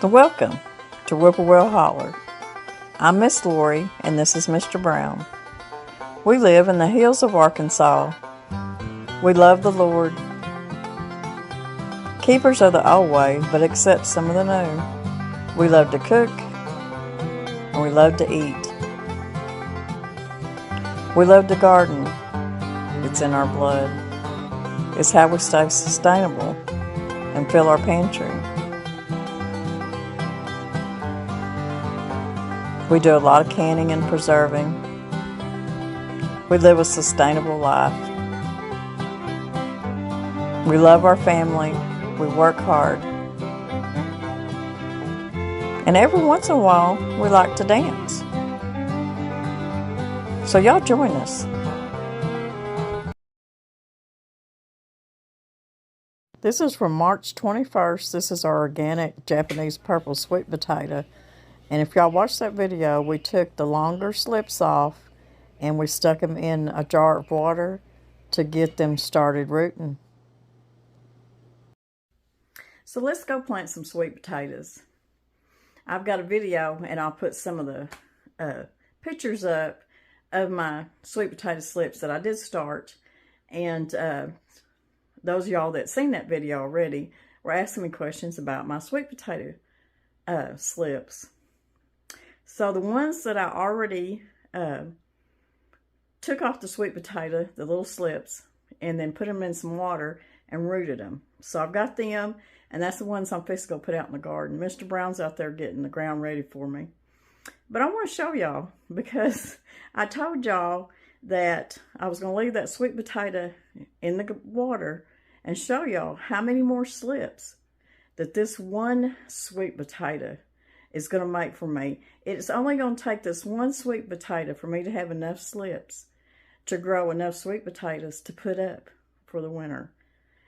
Welcome to Whippoorwill Holler. I'm Miss Lori and this is Mr. Brown. We live in the hills of Arkansas. We love the Lord. Keepers of the old way, but accept some of the new. We love to cook and we love to eat. We love to garden. It's in our blood. It's how we stay sustainable and fill our pantry. We do a lot of canning and preserving. We live a sustainable life. We love our family. We work hard. And every once in a while, we like to dance. So y'all join us. This is from March 21st. This is our organic Japanese purple sweet potato. And if y'all watched that video, we took the longer slips off and we stuck them in a jar of water to get them started rooting. So let's go plant some sweet potatoes. I've got a video and I'll put some of the pictures up of my sweet potato slips that I did start. And those of y'all that seen that video already were asking me questions about my sweet potato slips. So the ones that I already took off the sweet potato, the little slips, and then put them in some water and rooted them. So I've got them, and that's the ones I'm fixing to put out in the garden. Mr. Brown's out there getting the ground ready for me. But I want to show y'all, because I told y'all that I was going to leave that sweet potato in the water and show y'all how many more slips that this one sweet potato is going to make for me. It's only going to take this one sweet potato for me to have enough slips to grow enough sweet potatoes to put up for the winter.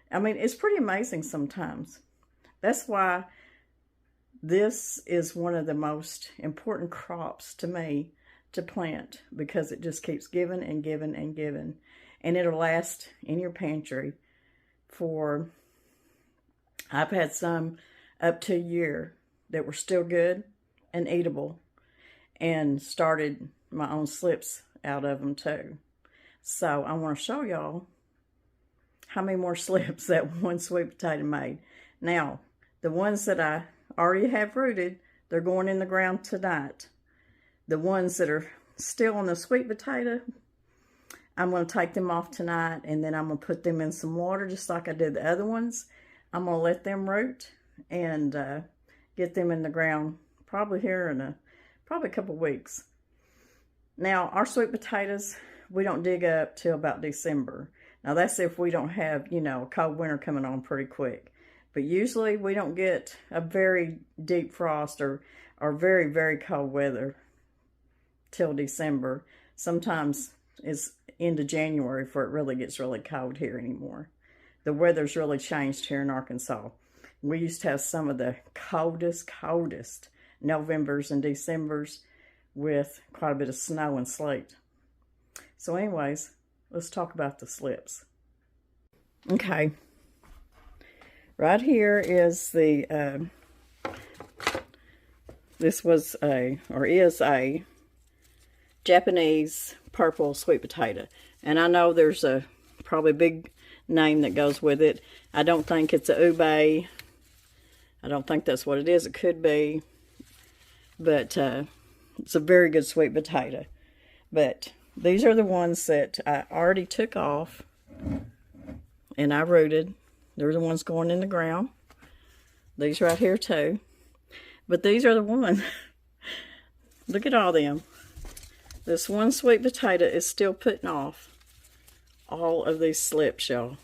I mean, it's pretty amazing sometimes. That's why this is one of the most important crops to me to plant, because it just keeps giving and giving and giving. And it'll last in your pantry for, I've had some up to a year that were still good and eatable, and started my own slips out of them too. So I want to show y'all how many more slips that one sweet potato made. Now, the ones that I already have rooted, they're going in the ground tonight. The ones that are still on the sweet potato, I'm going to take them off tonight, and then I'm going to put them in some water just like I did the other ones. I'm going to let them root and get them in the ground probably here in probably a couple weeks. Now, our sweet potatoes, we don't dig up till about December. Now, that's if we don't have, you know, a cold winter coming on pretty quick. But usually we don't get a very deep frost or very, very cold weather till December. Sometimes it's into January before it really gets really cold here anymore. The weather's really changed here in Arkansas. We used to have some of the coldest Novembers and Decembers with quite a bit of snow and sleet. So anyways, let's talk about the slips. Okay. Right here is the, this was is a Japanese purple sweet potato. And I know there's a probably big name that goes with it. I don't think it's a ube. I don't think that's what it is. It could be. But it's a very good sweet potato. But these are the ones that I already took off and I rooted. They're the ones going in the ground. These right here too. But these are the ones. Look at all them. This one sweet potato is still putting off all of these slips, y'all.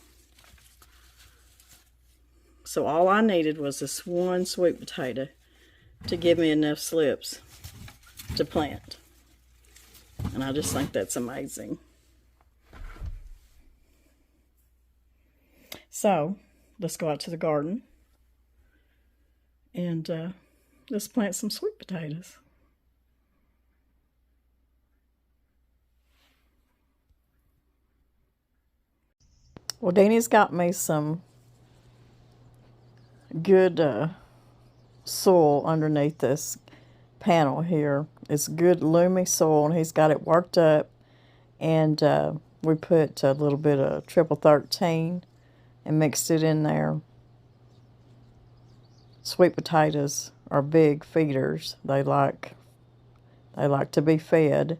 So all I needed was this one sweet potato to give me enough slips to plant. And I just think that's amazing. So let's go out to the garden and let's plant some sweet potatoes. Well, Danny's got me some good soil underneath this panel here. It's good loomy soil, and he's got it worked up. And we put a little bit of triple 13 and mixed it in there. Sweet potatoes are big feeders. They like to be fed.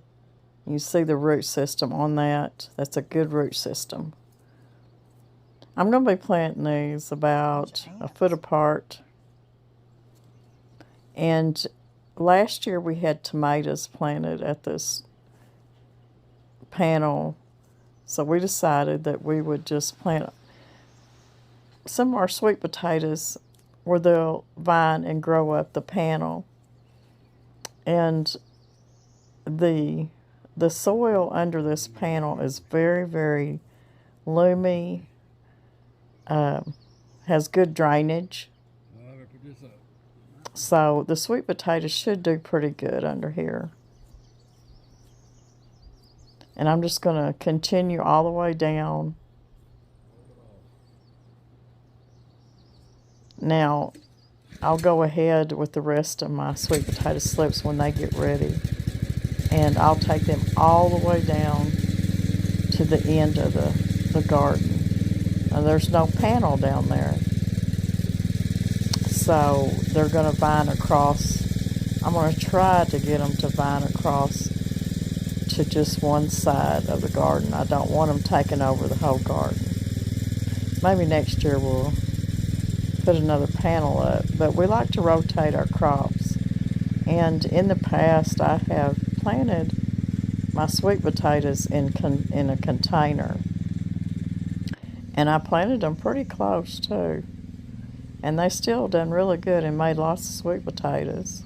You see the root system on that. That's a good root system. I'm going to be planting these about a foot apart. And last year we had tomatoes planted at this panel. So we decided that we would just plant some of our sweet potatoes where they'll vine and grow up the panel. And the soil under this panel is very, very loomy, has good drainage. So the sweet potatoes should do pretty good under here. And I'm just going to continue all the way down. Now, I'll go ahead with the rest of my sweet potato slips when they get ready. And I'll take them all the way down to the end of the garden. Now, there's no panel down there. So they're going to vine across. I'm going to try to get them to vine across to just one side of the garden. I don't want them taking over the whole garden. Maybe next year we'll put another panel up. But we like to rotate our crops. And in the past, I have planted my sweet potatoes in a container. And I planted them pretty close too. And they still done really good and made lots of sweet potatoes.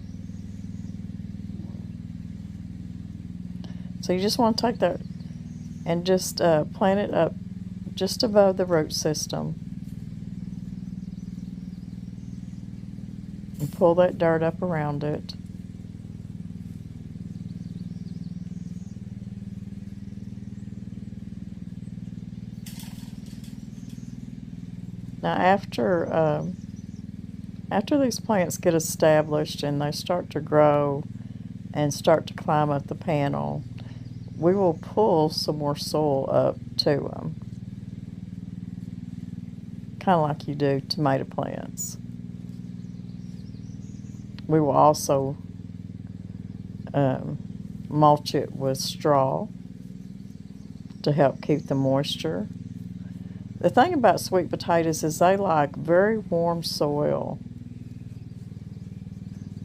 So you just want to take that and just plant it up just above the root system. And pull that dirt up around it. Now after these plants get established and they start to grow and start to climb up the panel, we will pull some more soil up to them. Kind of like you do tomato plants. We will also mulch it with straw to help keep the moisture. The thing about sweet potatoes is they like very warm soil.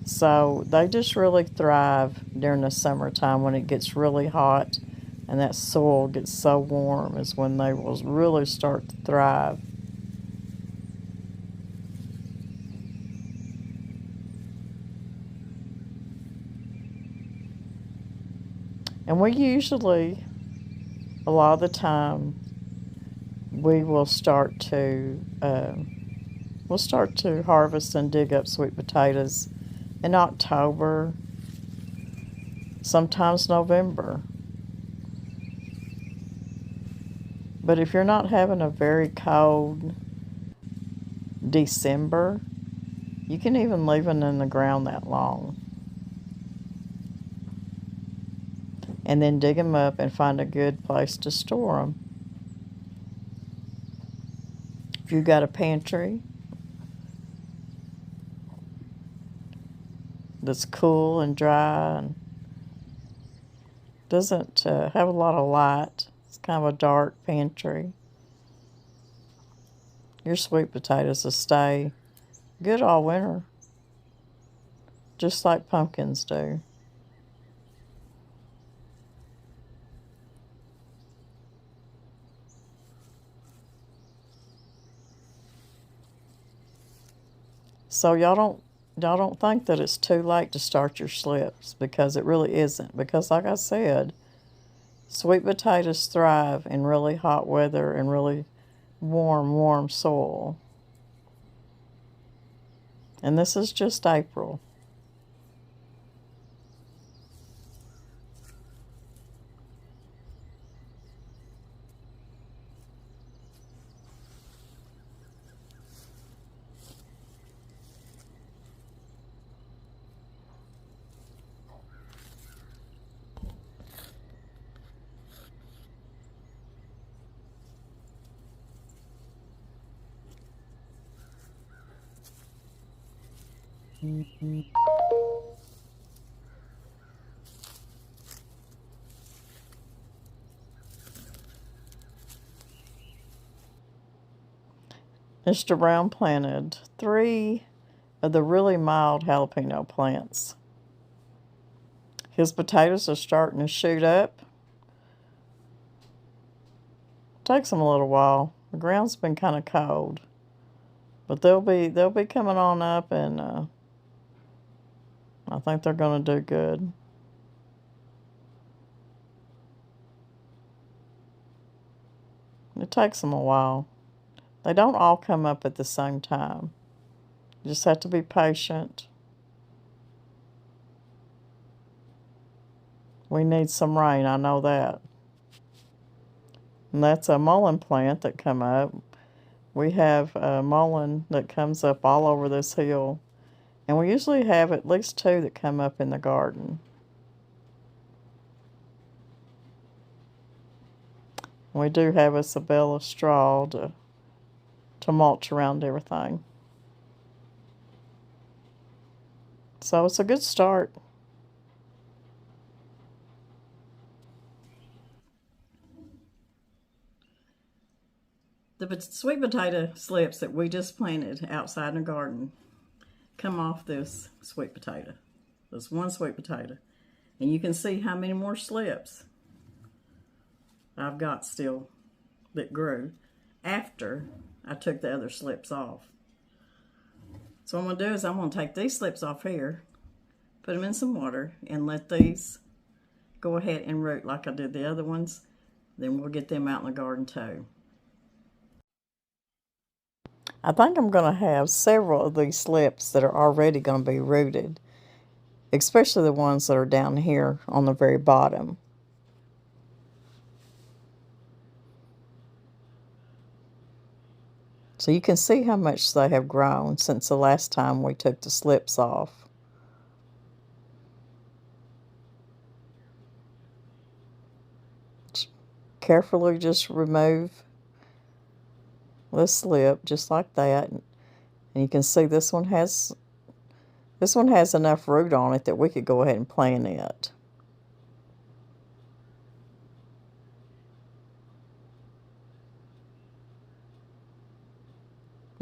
So they just really thrive during the summertime when it gets really hot and that soil gets so warm is when they will really start to thrive. And we usually, a lot of the time, we will start to harvest and dig up sweet potatoes in October, sometimes November. But if you're not having a very cold December, you can even leave them in the ground that long. And then dig them up and find a good place to store them. If you've got a pantry that's cool and dry and doesn't have a lot of light, it's kind of a dark pantry, your sweet potatoes will stay good all winter, just like pumpkins do. So y'all don't think that it's too late to start your slips, because it really isn't. Because like I said, sweet potatoes thrive in really hot weather and really warm soil. And this is just April. Mr. Brown planted 3 of the really mild jalapeno plants. His potatoes are starting to shoot up. Takes them a little while. The ground's been kind of cold, but they'll be coming on up, and I think they're going to do good. It takes them a while. They don't all come up at the same time. You just have to be patient. We need some rain, I know that. And that's a mullein plant that come up. We have a mullein that comes up all over this hill. And we usually have at least 2 that come up in the garden. We do have a Sabella straw to mulch around everything. So it's a good start. The sweet potato slips that we just planted outside in the garden come off this sweet potato. There's one sweet potato. And you can see how many more slips I've got still that grew after I took the other slips off. So what I'm going to do is I'm going to take these slips off here, put them in some water, and let these go ahead and root like I did the other ones. Then we'll get them out in the garden too. I think I'm going to have several of these slips that are already going to be rooted, especially the ones that are down here on the very bottom. So you can see how much they have grown since the last time we took the slips off. Carefully just remove this slip just like that, and you can see this one has enough root on it that we could go ahead and plant it.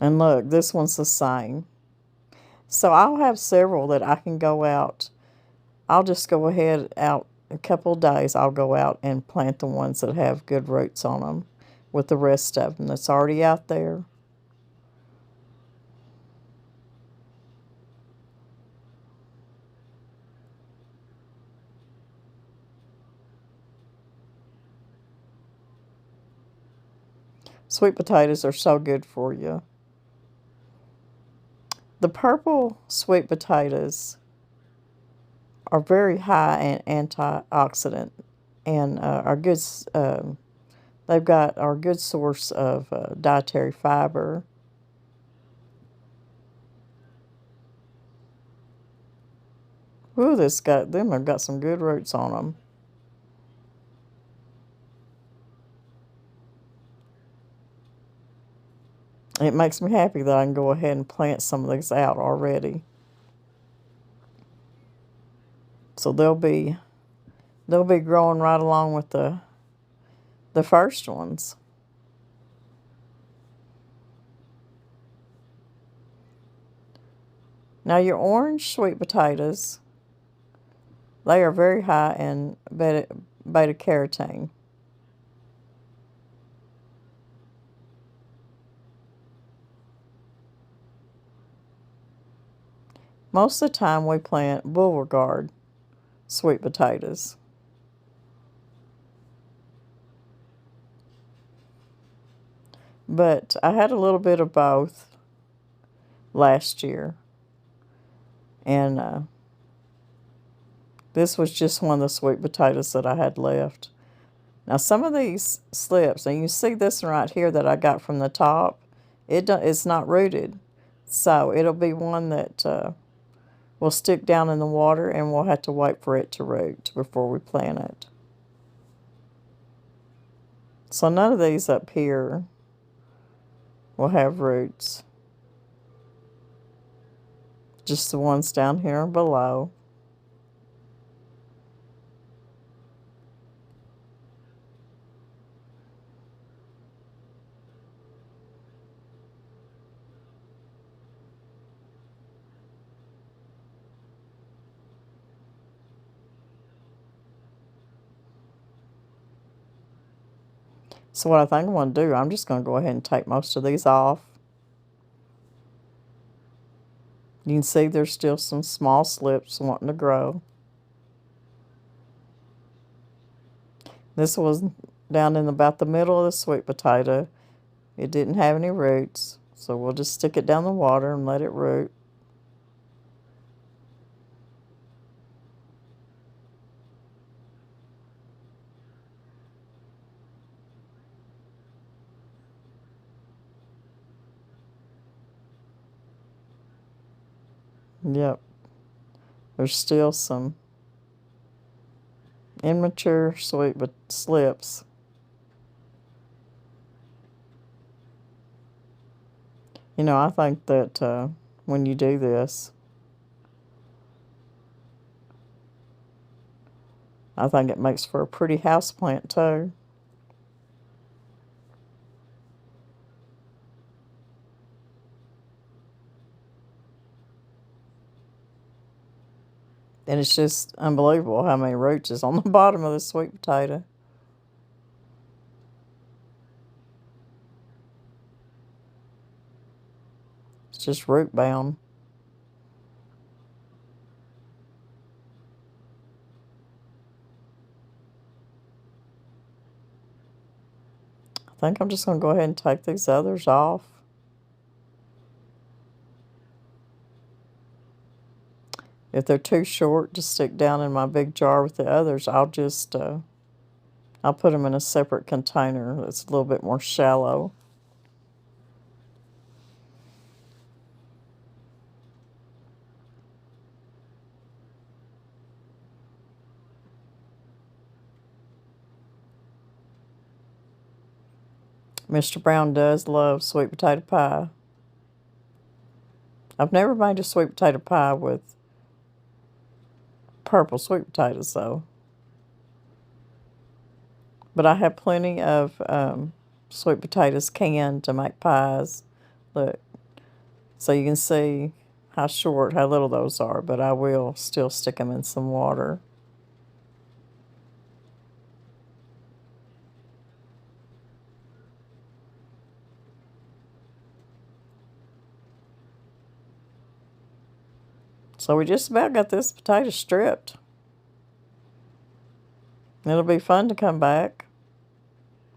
And look, this one's the same. So I'll have several that I can go out. I'll just go ahead out a couple of days. I'll go out and plant the ones that have good roots on them with the rest of them that's already out there. Sweet potatoes are so good for you. The purple sweet potatoes are very high in antioxidant and are good. They've got our good source of dietary fiber. Ooh, them have got some good roots on them. It makes me happy that I can go ahead and plant some of these out already. So they'll be growing right along with the first ones. Now your orange sweet potatoes, they are very high in beta carotene. Most of the time we plant Beauregard sweet potatoes. But I had a little bit of both last year. And this was just one of the sweet potatoes that I had left. Now some of these slips, and you see this one right here that I got from the top, it's not rooted. So it'll be one that will stick down in the water, and we'll have to wait for it to root before we plant it. So none of these up here will have roots. just the ones down here below. So what I think I'm going to do, I'm just going to go ahead and take most of these off. You can see there's still some small slips wanting to grow. This was down in about the middle of the sweet potato. It didn't have any roots, so we'll just stick it down the water and let it root. Yep, there's still some immature sweet but slips. You know, I think that when you do this, I think it makes for a pretty house plant too. And it's just unbelievable how many roots is on the bottom of this sweet potato. It's just root bound. I think I'm just going to go ahead and take these others off. If they're too short to stick down in my big jar with the others, I'll just, I'll put them in a separate container that's a little bit more shallow. Mr. Brown does love sweet potato pie. I've never made a sweet potato pie with purple sweet potatoes, though. But I have plenty of sweet potatoes canned to make pies. Look, so you can see how short, how little those are, but I will still stick them in some water. So we just about got this potato stripped. It'll be fun to come back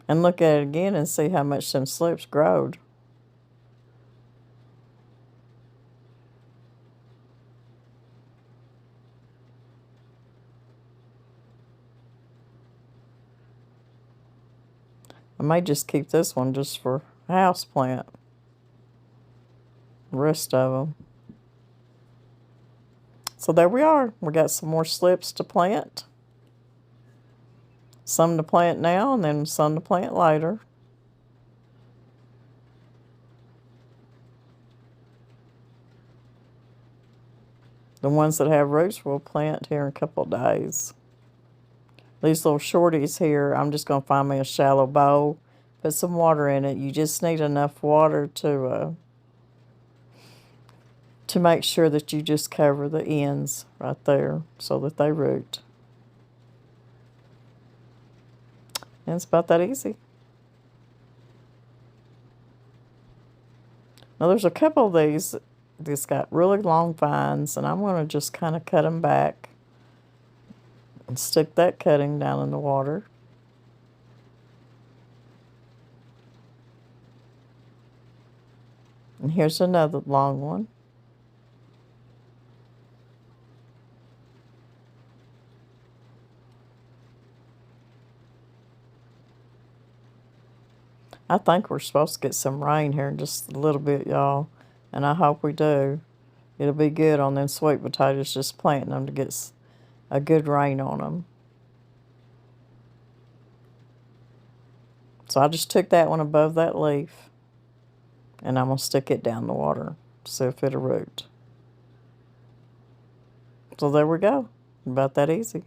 and look at it again and see how much some slips growed. I may just keep this one just for a house plant. The rest of them. So there we are. We got some more slips to plant. Some to plant now and then some to plant later. The ones that have roots we'll plant here in a couple of days. These little shorties here, I'm just going to find me a shallow bowl, put some water in it. You just need enough water to make sure that you just cover the ends right there so that they root. And it's about that easy. Now there's a couple of these that's got really long vines, and I'm going to just kind of cut them back and stick that cutting down in the water. And here's another long one. I think we're supposed to get some rain here in just a little bit, y'all. And I hope we do. It'll be good on them sweet potatoes, just planting them to get a good rain on them. So I just took that one above that leaf. And I'm going to stick it down the water. See if it'll root. So there we go. About that easy.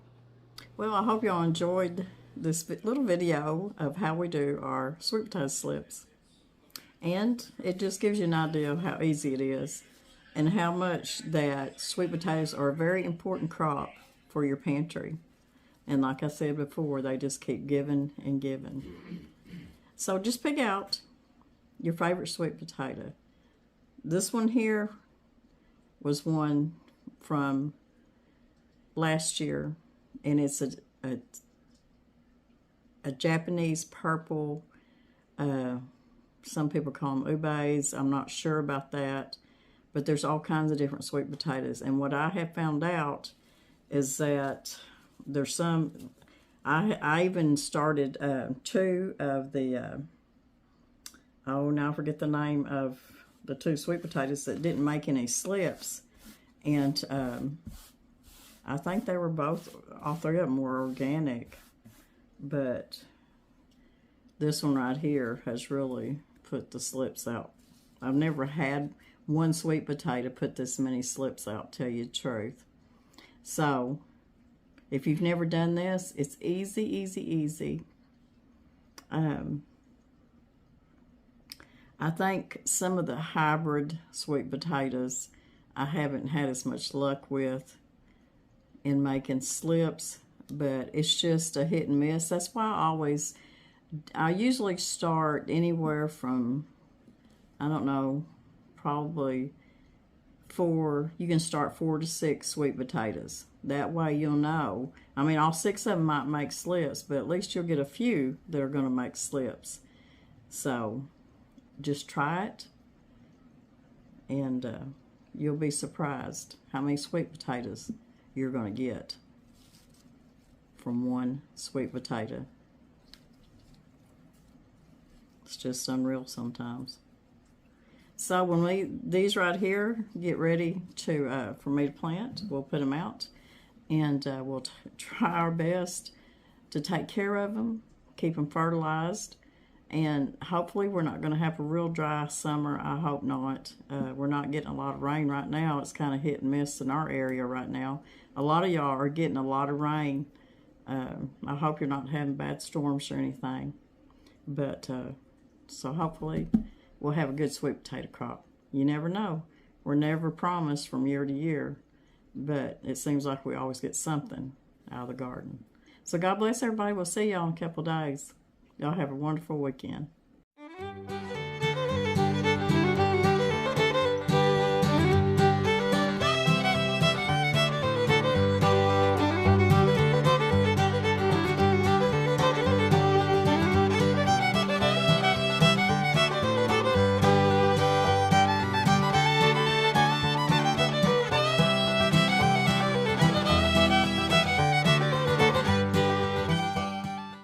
Well, I hope y'all enjoyed this little video of how we do our sweet potato slips. And it just gives you an idea of how easy it is and how much that sweet potatoes are a very important crop for your pantry. And like I said before, they just keep giving and giving. So just pick out your favorite sweet potato. This one here was one from last year, and it's a Japanese purple. Some people call them ubes. I'm not sure about that, but there's all kinds of different sweet potatoes. And what I have found out is that there's some. I even started 2 of the. Oh, now I forget the name of the 2 sweet potatoes that didn't make any slips, and I think they were all 3 of them were organic, but this one right here has really put the slips out. I've never had one sweet potato put this many slips out, tell you the truth. So if you've never done this, it's easy, easy, easy. I think some of the hybrid sweet potatoes I haven't had as much luck with in making slips, but it's just a hit and miss. That's why I usually start anywhere from, I don't know, probably 4, you can start 4 to 6 sweet potatoes. That way you'll know. I mean, all 6 of them might make slips, but at least you'll get a few that are going to make slips. So just try it, and you'll be surprised how many sweet potatoes you're going to get from one sweet potato. It's just unreal sometimes. So when these right here get ready to for me to plant, we'll put them out, and we'll try our best to take care of them, keep them fertilized, and hopefully we're not going to have a real dry summer. I hope not. We're not getting a lot of rain right now. It's kind of hit and miss in our area right now. A lot of y'all are getting a lot of rain. I hope you're not having bad storms or anything. But so hopefully we'll have a good sweet potato crop. You never know. We're never promised from year to year, but it seems like we always get something out of the garden. So God bless everybody. We'll see y'all in a couple of days. Y'all have a wonderful weekend.